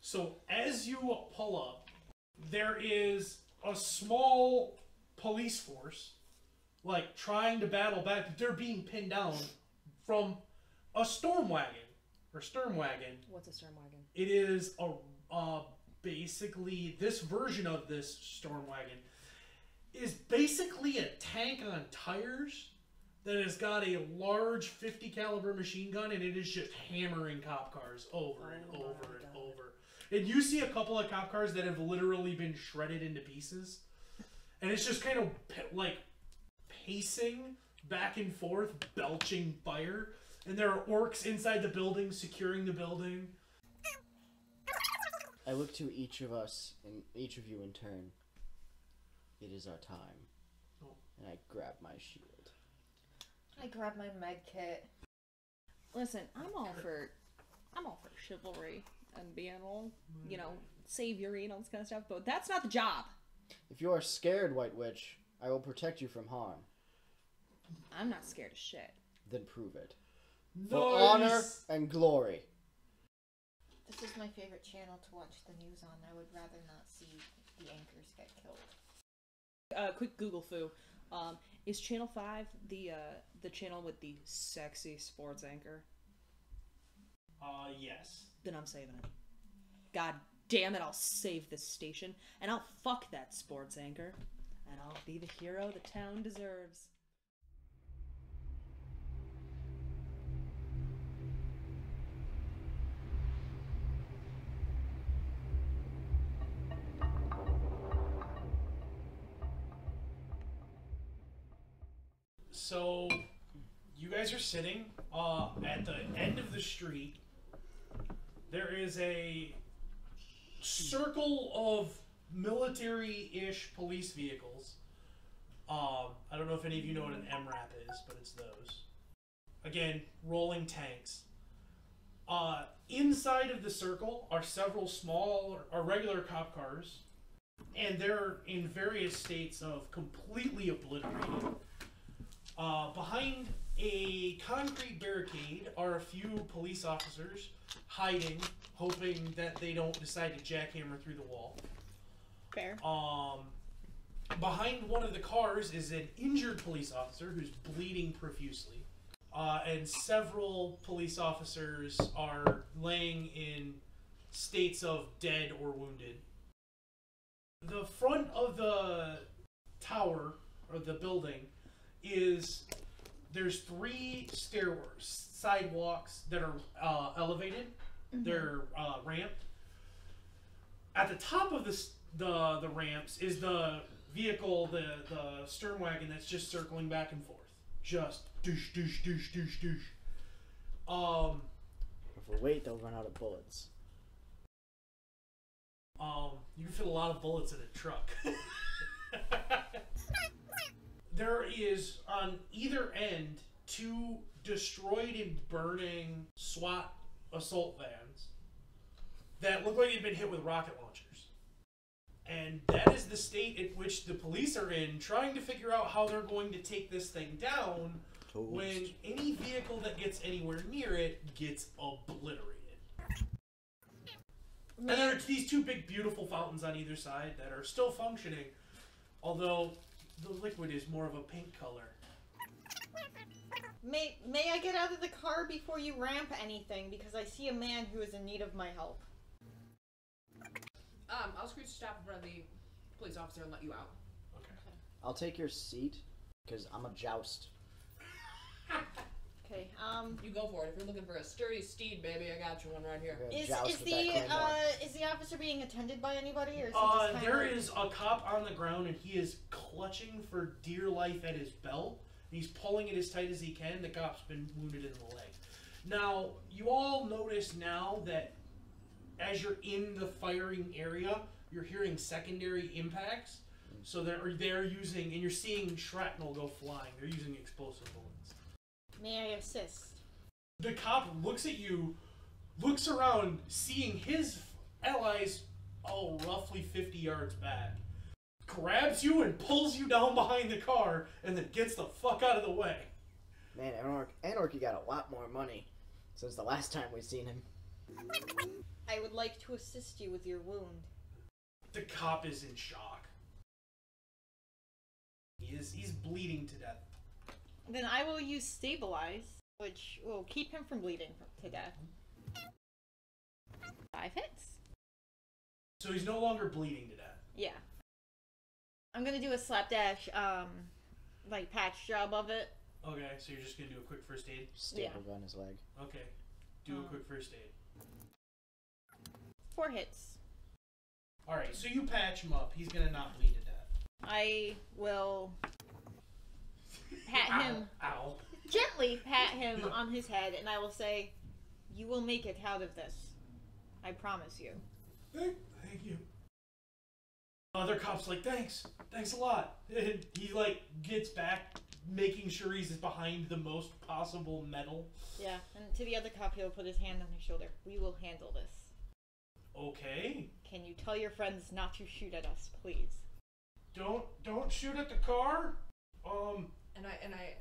So as you pull up, there is a small police force, like, trying to battle back, but they're being pinned down from a storm wagon, or Sturm wagon. What's a Sturm wagon? It is basically, this version of this storm wagon is basically a tank on tires that has got a large 50 caliber machine gun, and it is just hammering cop cars over and over and over. And you see a couple of cop cars that have literally been shredded into pieces, and it's just kind of like pacing back and forth, belching fire. And there are orcs inside the building, securing the building. I look to each of us, and each of you in turn. It is our time. Oh. And I grab my shield. I grab my med kit. Listen, I'm all for chivalry and being all, saviory and all this kind of stuff, but that's not the job. If you are scared, White Witch, I will protect you from harm. I'm not scared of shit. Then prove it. Nice. For honor and glory. This is my favorite channel to watch the news on. I would rather not see the anchors get killed. Quick Google foo. Is Channel 5 the channel with the sexy sports anchor? Yes. Then I'm saving it. God damn it, I'll save this station, and I'll fuck that sports anchor, and I'll be the hero the town deserves. So, you guys are sitting at the end of the street. There is a circle of military-ish police vehicles. I don't know if any of you know what an MRAP is, but it's those. Again, rolling tanks. Inside of the circle are several small or regular cop cars, and they're in various states of completely obliterated. Behind a concrete barricade are a few police officers hiding, hoping that they don't decide to jackhammer through the wall. Fair. Behind one of the cars is an injured police officer who's bleeding profusely. And several police officers are laying in states of dead or wounded. The front of the tower, or the building, there's 3 sidewalks that are elevated. Mm-hmm. They're ramped. At the top of the ramps is the vehicle, the Sturm wagon that's just circling back and forth. Just douche, douche, douche, douche, douche. If we wait, they'll run out of bullets. You can fit a lot of bullets in a truck. There is, on either end, 2 destroyed and burning SWAT assault vans that look like they've been hit with rocket launchers. And that is the state in which the police are in, trying to figure out how they're going to take this thing down when any vehicle that gets anywhere near it gets obliterated. And there are these 2 big, beautiful fountains on either side that are still functioning, although the liquid is more of a pink color. May I get out of the car before you ramp anything? Because I see a man who is in need of my help. I'll screech stop in front of the police officer and let you out. Okay. I'll take your seat, because I'm a joust. Okay, You go for it. If you're looking for a sturdy steed, baby, I got you one right here. is the officer being attended by anybody, or is he just there is a cop on the ground, and he is clutching for dear life at his belt. He's pulling it as tight as he can. The cop's been wounded in the leg. Now, you all notice now that as you're in the firing area, you're hearing secondary impacts. So they're using, and you're seeing shrapnel go flying. They're using explosive bullets. May I assist? The cop looks at you, looks around, seeing his allies all roughly 50 yards back, grabs you and pulls you down behind the car, and then gets the fuck out of the way. Man, Anarchy got a lot more money since the last time we seen him. I would would like to assist you with your wound. The cop is in shock. He's bleeding to death. Then I will use Stabilize, which will keep him from bleeding to death. 5 hits. So he's no longer bleeding to death. Yeah. I'm gonna do a slapdash, like patch job of it. Okay, so you're just gonna do a quick first aid? Staple gun his leg. Okay. Do a quick first aid. 4 hits. Alright, so you patch him up. He's gonna not bleed to death. I will pat him, Ow. gently pat him on his head, and I will say, "You will make it out of this. I promise you." Thank you. Other cop's like, thanks a lot. And he like gets back, making sure he's behind the most possible metal. Yeah, and to the other cop, he'll put his hand on his shoulder. "We will handle this. Okay. Can you tell your friends not to shoot at us, please?" Don't shoot at the car.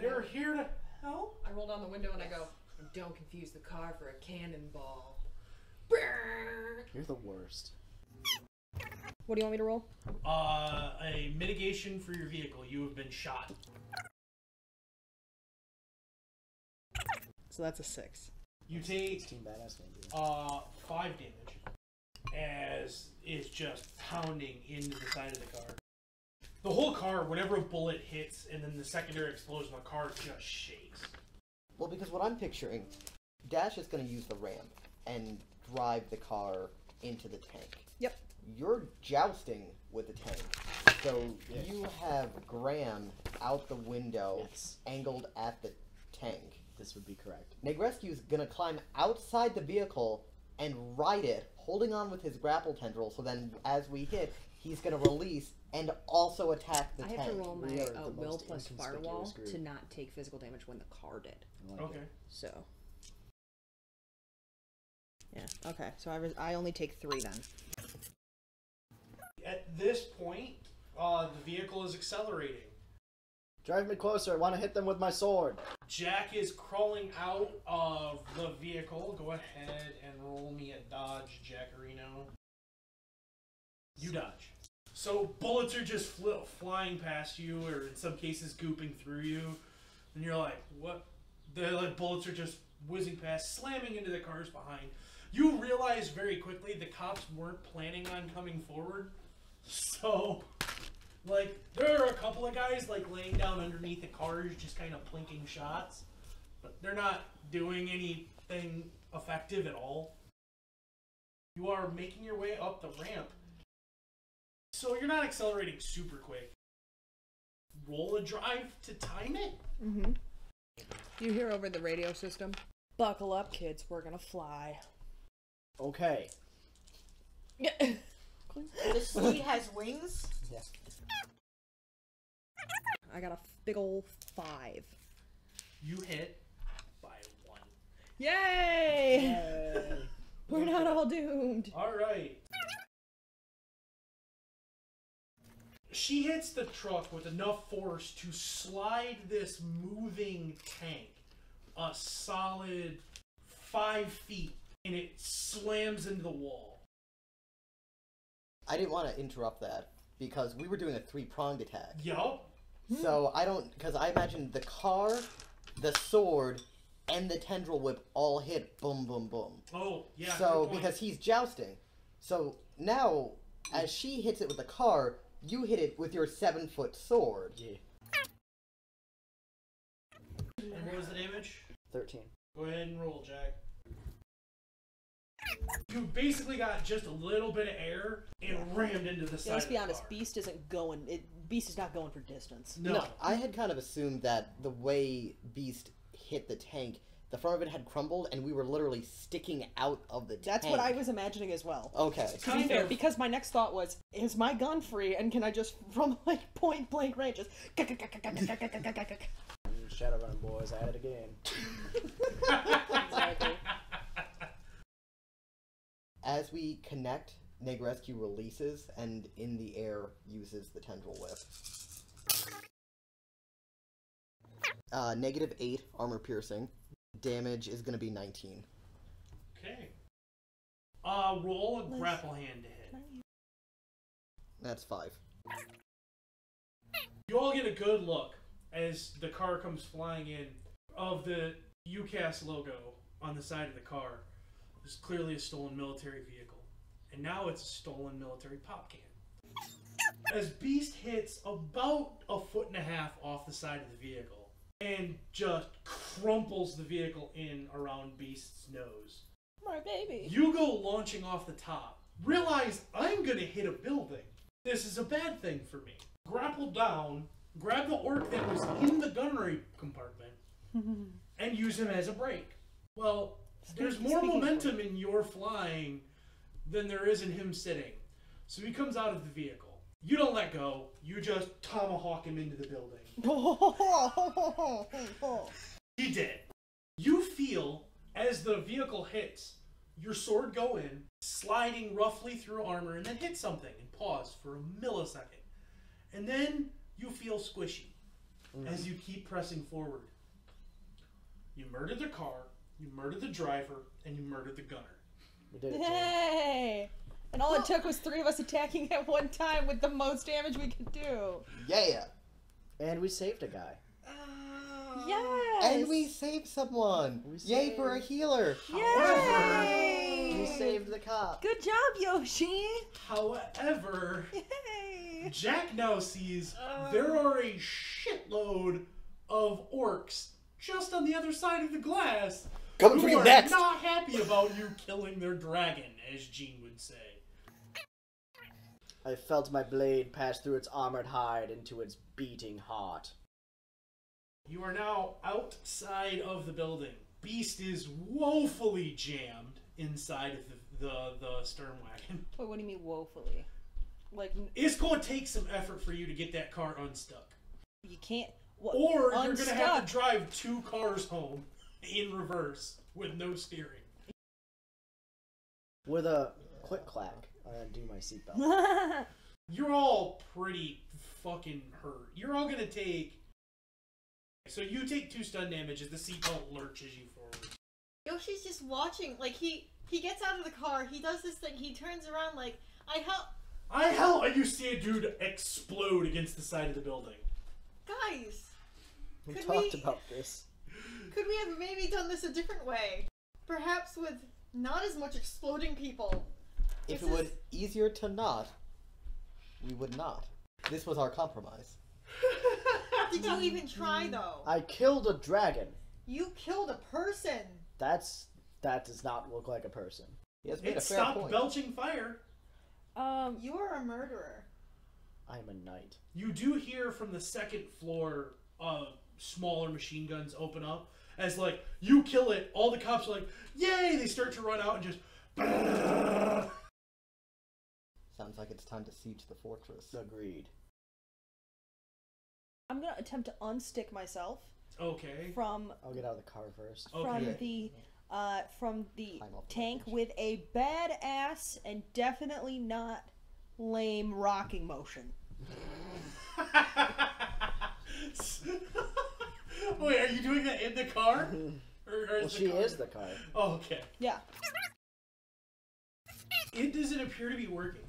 They're here to help. I roll down the window and I go, "Don't confuse the car for a cannonball." You're the worst. What do you want me to roll? A mitigation for your vehicle. You have been shot. So that's a 6. You take 16 badass maybe. 5 damage as it's just pounding into the side of the car. The whole car, whenever a bullet hits and then the secondary explosion, the car just shakes. Well, because what I'm picturing, Dash is going to use the ramp and drive the car into the tank. Yep. You're jousting with the tank. So you have Graham out the window, Yes. angled at the tank. This would be correct. Negrescu is going to climb outside the vehicle and ride it, holding on with his grapple tendril, so then as we hit, he's going to release and also attack the I tank. have to roll my We are the will most plus inconspicuous firewall group. to not take physical damage when the car did. I like Okay. it. So Yeah. Okay. So I only take 3 then. At this point, the vehicle is accelerating. Drive me closer. I want to hit them with my sword. Jack is crawling out of the vehicle. Go ahead and roll me a dodge, Jackarino. You dodge. So bullets are just flying past you, or in some cases gooping through you, and you're like, "What?" The like bullets are just whizzing past, slamming into the cars behind. You realize very quickly the cops weren't planning on coming forward, so like there are a couple of guys like laying down underneath the cars, just kind of plinking shots, but they're not doing anything effective at all. You are making your way up the ramp. So you're not accelerating super quick. Roll a drive to time it? Mm-hmm. You hear over the radio system? Buckle up, kids. We're gonna fly. Okay. The steed has wings? Yes. I got a big ol' 5. You hit by 1. Yay! Yay. We're not all doomed. Alright. She hits the truck with enough force to slide this moving tank a solid 5 feet, and it slams into the wall. I didn't want to interrupt that, because we were doing a 3-pronged attack. Yup. So I don't, because I imagine the car, the sword, and the tendril whip all hit boom, boom, boom. Oh, yeah. So, good point. because he's jousting. So now, as she hits it with the car, you hit it with your 7-foot sword. Yeah. And what was the damage? 13. Go ahead and roll, Jack. You basically got just a little bit of air and rammed into the side Yeah, let's of be the honest. car. Beast isn't going. Beast is not going for distance. No. I had kind of assumed that the way Beast hit the tank, the front of it had crumbled, and we were literally sticking out of the tank. That's what I was imagining as well. Okay. To be Kind fair, of. because my next thought was, is my gun free, and can I just, from like point blank range, just Shadowrun boys at it again. Exactly. As we connect, Negrescu releases, and in the air uses the tendril whip. -8 armor piercing. Damage is going to be 19. Okay. Roll a Let's- grapple hand to hit. That's 5. You all get a good look as the car comes flying in of the UCAS logo on the side of the car. It's clearly a stolen military vehicle. And now it's a stolen military pop can. As Beast hits about 1.5 feet off the side of the vehicle and just crumples the vehicle in around Beast's nose. My baby. You go launching off the top. Realize I'm gonna hit a building. This is a bad thing for me. Grapple down, grab the orc that was in the gunnery compartment, and use him as a brake. Well, there's more Speaking of momentum in your flying than there is in him sitting. So he comes out of the vehicle. You don't let go. You just tomahawk him into the building. He did. You feel, as the vehicle hits, your sword go in, sliding roughly through armor, and then hit something and pause for a millisecond. And then you feel squishy as you keep pressing forward. You murdered the car, you murdered the driver, and you murdered the gunner. We did it, Jim. Hey! And all it took was 3 of us attacking at one time with the most damage we could do. Yeah. And we saved a guy. Yes! And we saved someone. We Yay for a saved- healer. Yay! We saved the cop. Good job, Yoshi! However, Yay! Jack now sees there are a shitload of orcs just on the other side of the glass Coming who for you are next. not happy about you killing their dragon, as Gene would say. I felt my blade pass through its armored hide into its beating heart. You are now outside of the building. Beast is woefully jammed inside of the stern wagon. Wait, what do you mean woefully? Like, It's going to take some effort for you to get that car unstuck. you can't... What, Or you're going to have unstuck? to drive 2 cars home in reverse with no steering. With a quick clack, I undo my seatbelt. You're all pretty fucking hurt. You're all going to take... So you take 2 stun damage as the seatbelt lurches you forward. Yoshi's just watching. Like, he gets out of the car, he does this thing, he turns around like, I help. And you see a dude explode against the side of the building. Guys, We Could talked we- about this. could we have maybe done this a different way? Perhaps with not as much exploding people. If This it was is- easier to not, we would not. This was our compromise. Did you even try though? I killed a dragon. You killed a person. That does not look like a person. He has made It a fair stopped point. belching fire. You are a murderer. I'm a knight. You do hear from the second floor smaller machine guns open up. As, like, you kill it, all the cops are like, yay! They start to run out and just... Sounds like it's time to siege the fortress. Agreed. I'm gonna attempt to unstick myself Okay. from I'll get out of the car first. Okay. from the Climb off the tank ledge. with a badass and definitely not lame rocking motion. Wait, are you doing that in the car? Or Well, is the she car... is the car. Oh, okay. Yeah. It doesn't appear to be working.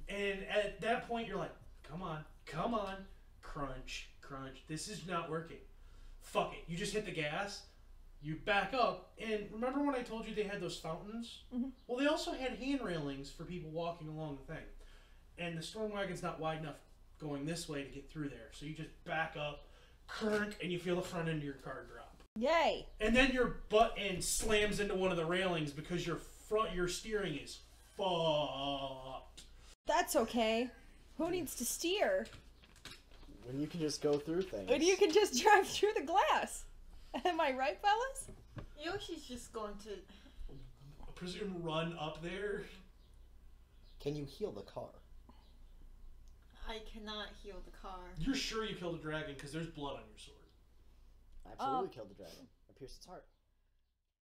And at that point, you're like, come on, crunch, crunch. This is not working. Fuck it. You just hit the gas, you back up, and remember when I told you they had those fountains? Mhm. Well, they also had hand railings for people walking along the thing. And the storm wagon's not wide enough going this way to get through there. So you just back up, crunk, and you feel the front end of your car drop. Yay! And then your butt end slams into one of the railings because your steering is fucked. That's okay. Who needs to steer When you can just go through things. when you can just drive through the glass? Am I right, fellas? Yoshi's just going to. I presume run up there. Can you heal the car? I cannot heal the car. You're sure you killed a dragon because there's blood on your sword. Absolutely killed the dragon. I pierced its heart.